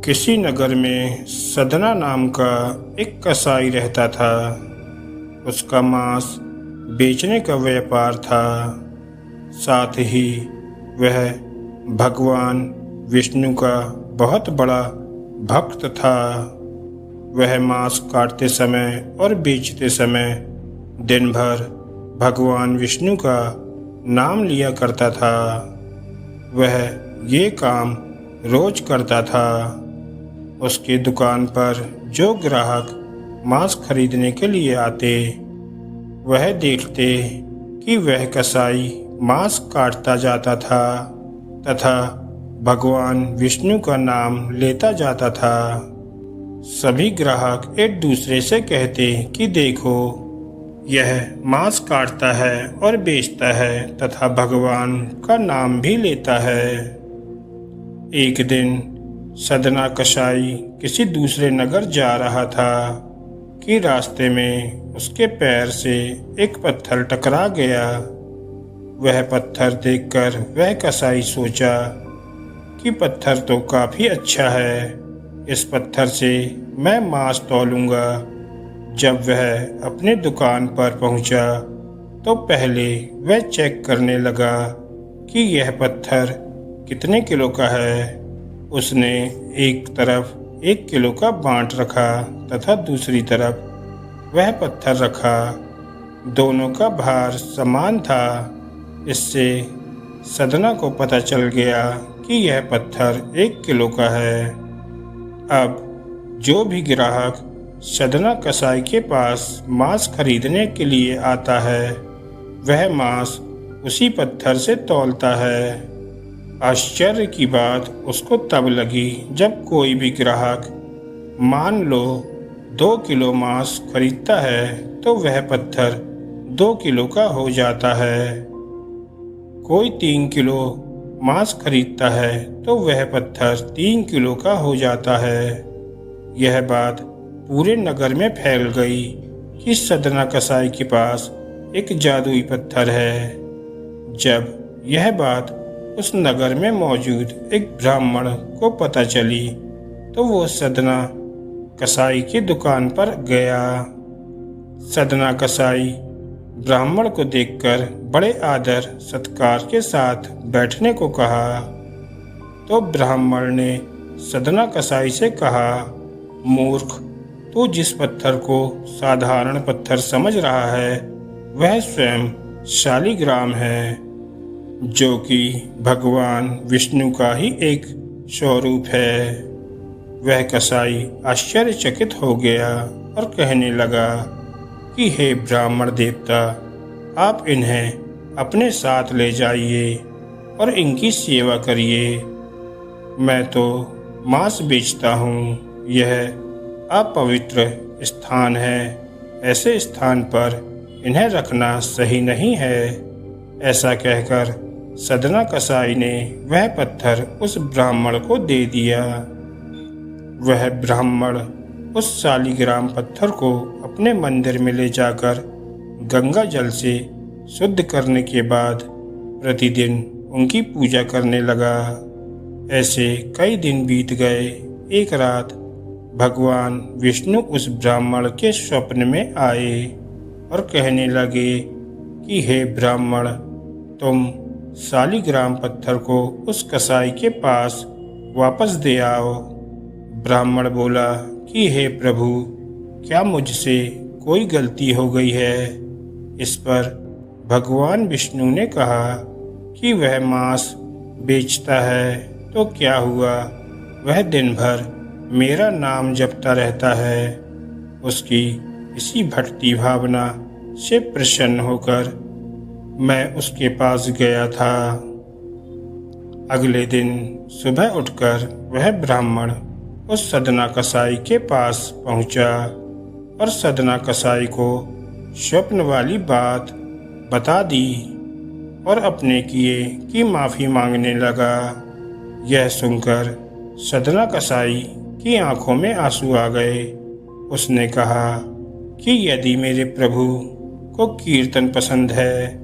किसी नगर में सदना नाम का एक कसाई रहता था। उसका मांस बेचने का व्यापार था। साथ ही वह भगवान विष्णु का बहुत बड़ा भक्त था। वह मांस काटते समय और बेचते समय दिन भर भगवान विष्णु का नाम लिया करता था। वह ये काम रोज करता था। उसकी दुकान पर जो ग्राहक मांस खरीदने के लिए आते, वह देखते कि वह कसाई मांस काटता जाता था तथा भगवान विष्णु का नाम लेता जाता था। सभी ग्राहक एक दूसरे से कहते कि देखो, यह मांस काटता है और बेचता है तथा भगवान का नाम भी लेता है। एक दिन सदना कसाई किसी दूसरे नगर जा रहा था कि रास्ते में उसके पैर से एक पत्थर टकरा गया। वह पत्थर देखकर वह कसाई सोचा कि पत्थर तो काफी अच्छा है, इस पत्थर से मैं मांस तौलूंगा। जब वह अपनी दुकान पर पहुंचा तो पहले वह चेक करने लगा कि यह पत्थर कितने किलो का है। उसने एक तरफ 1 किलो का बांट रखा तथा दूसरी तरफ वह पत्थर रखा। दोनों का भार समान था। इससे सदना को पता चल गया कि यह पत्थर 1 किलो का है। अब जो भी ग्राहक सदना कसाई के पास मांस खरीदने के लिए आता है, वह मांस उसी पत्थर से तौलता है। आश्चर्य की बात उसको तब लगी जब कोई भी ग्राहक मान लो 2 किलो मांस खरीदता है तो वह पत्थर 2 किलो का हो जाता है। कोई 3 किलो मांस खरीदता है तो वह पत्थर 3 किलो का हो जाता है। यह बात पूरे नगर में फैल गई कि सदना कसाई के पास एक जादुई पत्थर है। जब यह बात उस नगर में मौजूद एक ब्राह्मण को पता चली तो वो सदना कसाई की दुकान पर गया। सदना कसाई ब्राह्मण को देखकर बड़े आदर सत्कार के साथ बैठने को कहा तो ब्राह्मण ने सदना कसाई से कहा, मूर्ख, तू जिस पत्थर को साधारण पत्थर समझ रहा है वह स्वयं शालिग्राम है, जो कि भगवान विष्णु का ही एक स्वरूप है। वह कसाई आश्चर्यचकित हो गया और कहने लगा कि हे ब्राह्मण देवता, आप इन्हें अपने साथ ले जाइए और इनकी सेवा करिए। मैं तो मांस बेचता हूँ, यह अपवित्र स्थान है, ऐसे स्थान पर इन्हें रखना सही नहीं है। ऐसा कहकर सदना कसाई ने वह पत्थर उस ब्राह्मण को दे दिया। वह ब्राह्मण उस शालिग्राम पत्थर को अपने मंदिर में ले जाकर गंगा जल से शुद्ध करने के बाद प्रतिदिन उनकी पूजा करने लगा। ऐसे कई दिन बीत गए। एक रात भगवान विष्णु उस ब्राह्मण के स्वप्न में आए और कहने लगे कि हे ब्राह्मण, तुम शालिग्राम पत्थर को उस कसाई के पास वापस दे आओ। ब्राह्मण बोला कि हे प्रभु, क्या मुझसे कोई गलती हो गई है? इस पर भगवान विष्णु ने कहा कि वह मांस बेचता है तो क्या हुआ, वह दिन भर मेरा नाम जपता रहता है। उसकी इसी भक्ति भावना से प्रसन्न होकर मैं उसके पास गया था। अगले दिन सुबह उठकर वह ब्राह्मण उस सदना कसाई के पास पहुंचा और सदना कसाई को स्वप्न वाली बात बता दी और अपने किए की माफी मांगने लगा। यह सुनकर सदना कसाई की आंखों में आंसू आ गए। उसने कहा कि यदि मेरे प्रभु को कीर्तन पसंद है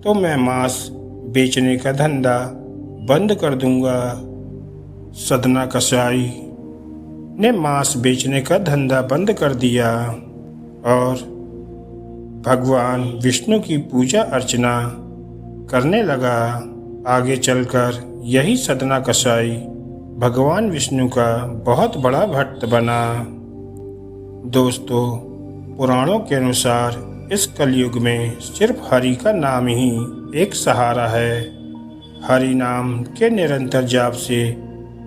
तो मैं मांस बेचने का धंधा बंद कर दूंगा। सदना कसाई ने मांस बेचने का धंधा बंद कर दिया और भगवान विष्णु की पूजा अर्चना करने लगा। आगे चलकर यही सदना कसाई भगवान विष्णु का बहुत बड़ा भक्त बना। दोस्तों, पुराणों के अनुसार इस कलयुग में सिर्फ हरि का नाम ही एक सहारा है। हरि नाम के निरंतर जाप से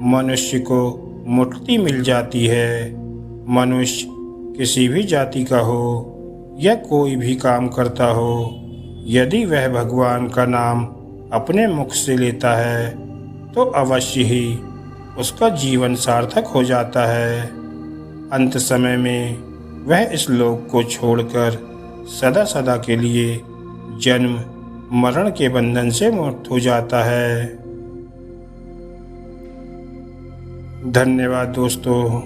मनुष्य को मुक्ति मिल जाती है। मनुष्य किसी भी जाति का हो या कोई भी काम करता हो, यदि वह भगवान का नाम अपने मुख से लेता है तो अवश्य ही उसका जीवन सार्थक हो जाता है। अंत समय में वह इस लोक को छोड़कर सदा सदा के लिए जन्म मरण के बंधन से मुक्त हो जाता है। धन्यवाद दोस्तों।